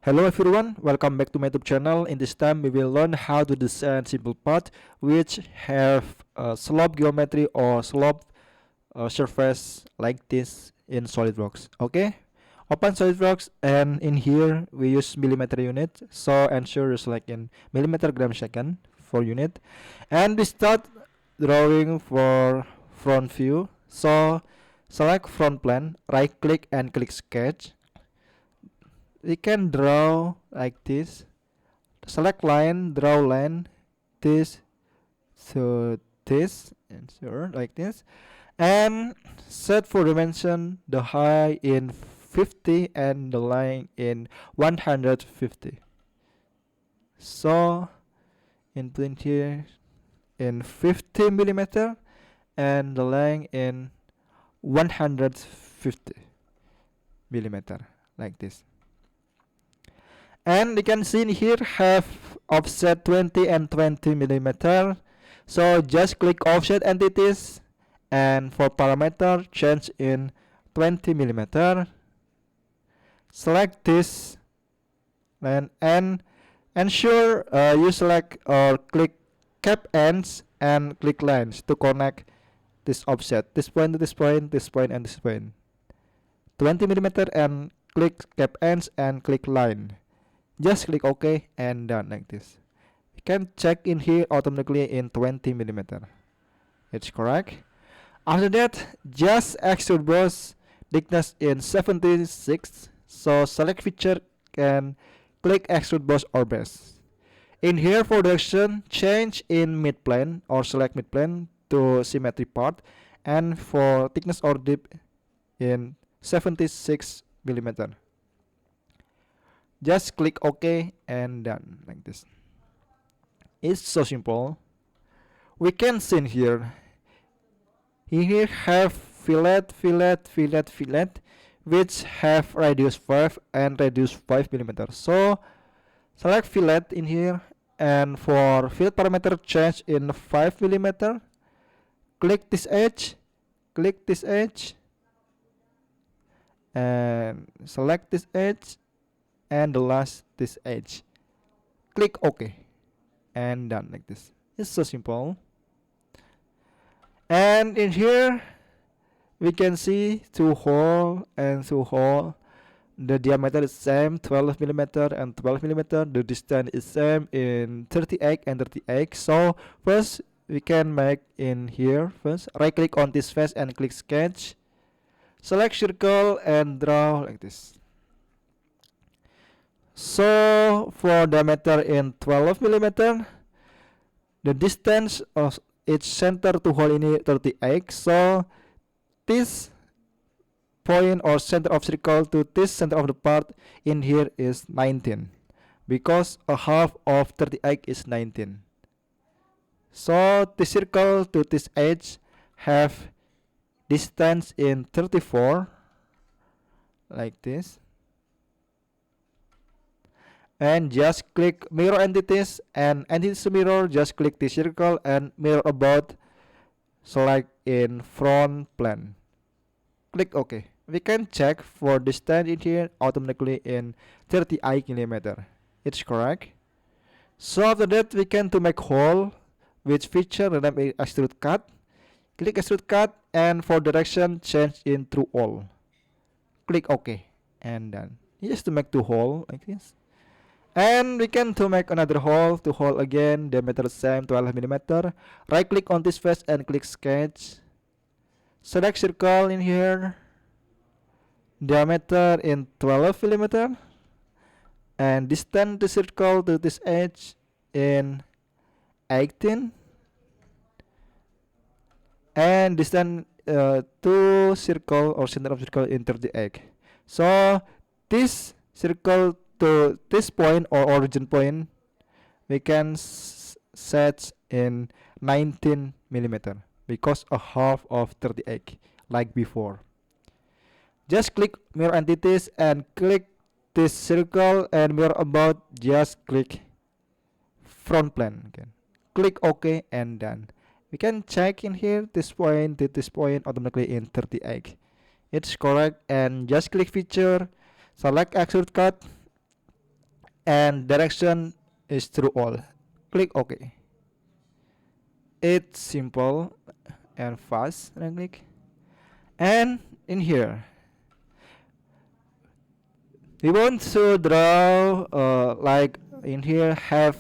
Hello everyone, welcome back to my YouTube channel. In this time we will learn how to design simple path which have slope geometry or slope surface like this in SolidWorks. Okay, open SolidWorks and in here we use millimeter unit, so ensure you select in millimeter gram second for unit, and we start drawing for front view. So select front plan, right click and click sketch. We can draw like this. Select line, draw line, this, so this, and so like this, and set for dimension the height in 50 and the line in 150. So in print here in 50 millimeter and the line in 150 millimeter like this. And you can see in here have offset 20 and 20 millimeter. So just click offset entities, and for parameter change in 20 millimeter. Select this and ensure you select or click cap ends and click lines to connect this offset, this point to this point, this point and this point. 20 millimeter and click cap ends and click line. Just click OK and done like this. You can check in here automatically in 20 millimeter. It's correct. After that, just extrude boss thickness in 76. So select feature and click extrude boss or base. In here for direction, change in mid plane or select mid plane to symmetry part, and for thickness or dip in 76 millimeter. Just click OK and done like this. It's so simple. We can see in here. Here have fillet, which have radius 5 and radius 5 millimeter. So select fillet in here, and for fillet parameter change in 5 millimeter. Click this edge, and select this edge and the last this edge. Click OK and done like this. It's so simple. And in here we can see two hole and two hole. The diameter is same 12 millimeter and 12 millimeter. The distance is same in 38 and 38. So first we can make in here. First right click on this face and click sketch. Select circle and draw like this. So for diameter in 12 millimeter, the distance of its center to hole ini 38. So this point or center of circle to this center of the part in here is 19, because a half of 38 is 19. So this circle to this edge have distance in 34 like this. And just click mirror entities, and entities to mirror, just click the circle and mirror about, select in front plane. Click OK. We can check for distance in here automatically in 38 millimeter. It's correct. So after that we can to make hole, which feature the name is extrude cut. Click extrude cut, and for direction change in through all. Click OK and done. Just to make two hole like this. And we can to make another hole, to hole again, diameter same 12 millimeter. Right click on this face and click sketch. Select circle in here, diameter in 12 millimeter, and distance the circle to this edge in 18, and distance to circle or center of circle in 38. So this circle to this point or origin point we can set in 19 millimeter, because a half of 38 like before. Just click mirror entities and click this circle and mirror about, just click front plane again. Click OK and done. We can check in here this point to this point automatically in 38. It's correct, and just click feature, select extrude cut, and direction is through all. Click OK. It's simple and fast. Right click. And in here we want to draw like in here have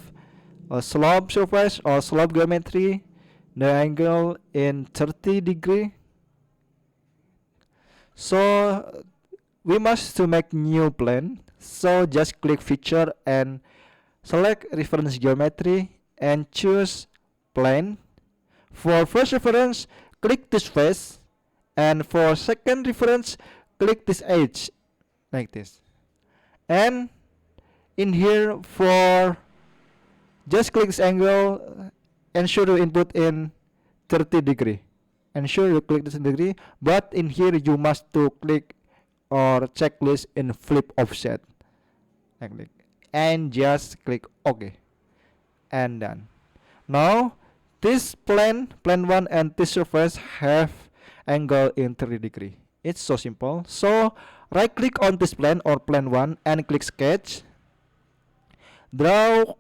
a slope surface or slope geometry, the angle in 30 degree. So we must to make new plane. So just click feature and select reference geometry and choose plane. For first reference, click this face, and for second reference, click this edge like this. And in here for just click this angle, ensure you input in 30 degree. Ensure you click this degree, but in here you must to click or checklist in flip offset. And just click OK. And done. Now this plane 1 and this surface have angle in 30 degree. It's so simple. So right click on this plane or plane 1 and click sketch. Draw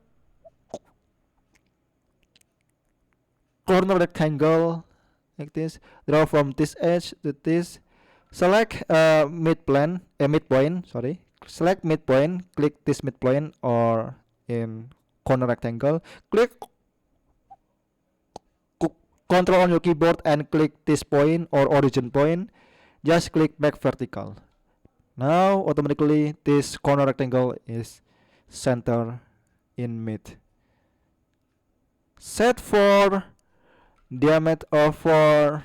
corner rectangle like this. Draw from this edge to this. Select midpoint. Sorry. Select midpoint. Click this midpoint or in corner rectangle. Click Control on your keyboard and click this point or origin point. Just click back vertical. Now automatically this corner rectangle is center in mid. Set for diameter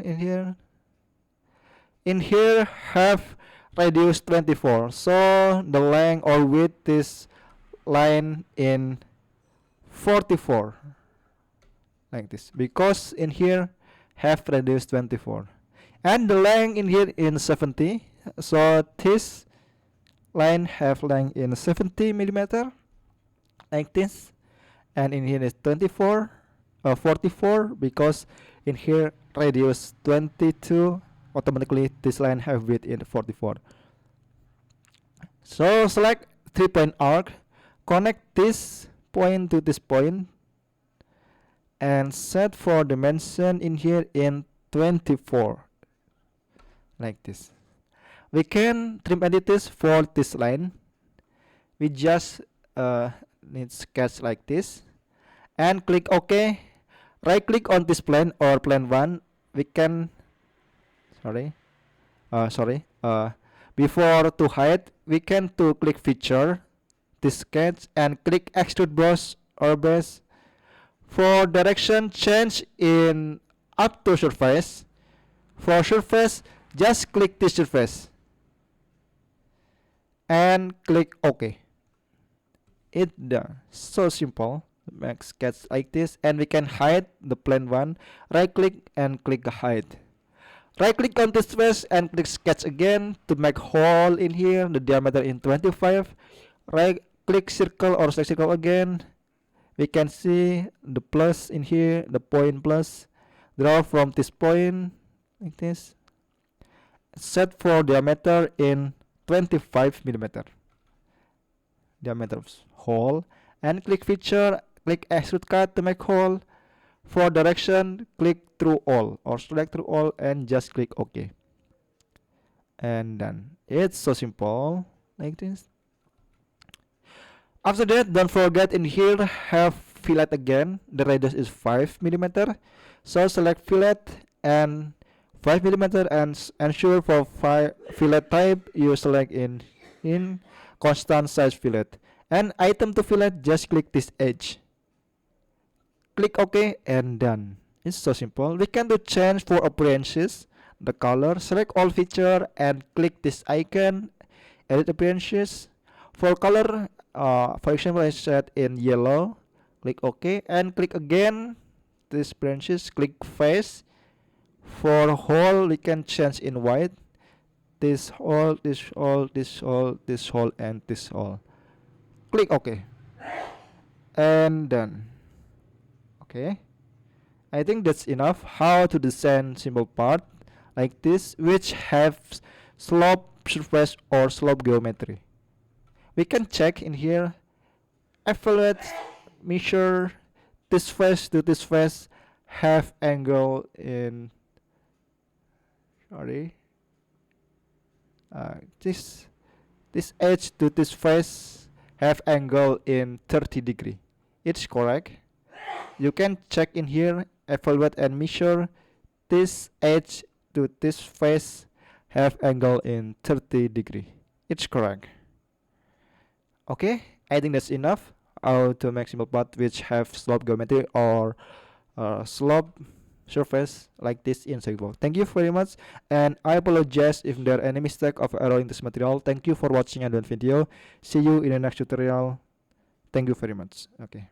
in here. In here have radius 24. So the length or width is line in 44. Like this, because in here have radius 24 and the length in here in 70. So this line have length in 70 millimeter like this, and in here is 44 44 because in here radius 22. Automatically this line have width in 44. So select 3-point arc, connect this point to this point and set for dimension in here in 24 like this. We can trim entities for this line. We just need sketch like this and click OK. Right click on this plane or plane 1. We can before to hide, we can to click feature this sketch and click extrude brush or base. For direction, change in up to surface. For surface, just click this surface and click OK. It's done. So simple. Make sketch like this, and we can hide the plane 1. Right click and click hide. Right click on this face and click sketch again to make hole in here, the diameter in 25. Right click circle or select circle again. We can see the plus in here, the point plus. Draw from this point like this. Set for diameter in 25 millimeter. Diameter of hole, and click feature, click extrude cut to make hole. For direction, click through all or select through all and just click OK. And done. It's so simple like this. After that, don't forget in here have fillet again. The radius is 5 millimeter. So select fillet and 5 millimeter and ensure for fillet type you select in constant size fillet. And item to fillet, just click this edge. Click OK and done. It's so simple. We can do change for appearances, the color. Select all feature and click this icon, edit appearances. For color, for example, I set in yellow. Click OK and click again this branches. Click face. For hole, we can change in white. This hole, this hole, this hole, this hole, and this hole. Click OK and done. Okay, I think that's enough how to design simple part like this which have slope surface or slope geometry. we can check in here, evaluate, measure this face to this face have angle in, sorry, this edge to this face have angle in 30 degree. It's correct. You can check in here, evaluate and measure this edge to this face have angle in 30 degree. It's correct. Okay, I think that's enough. How to make simple part which have slope geometry or slope surface like this in SolidWorks. Thank you very much, and I apologize if there are any mistake of error in this material. Thank you for watching the video. See you in the next tutorial. Thank you very much. Okay.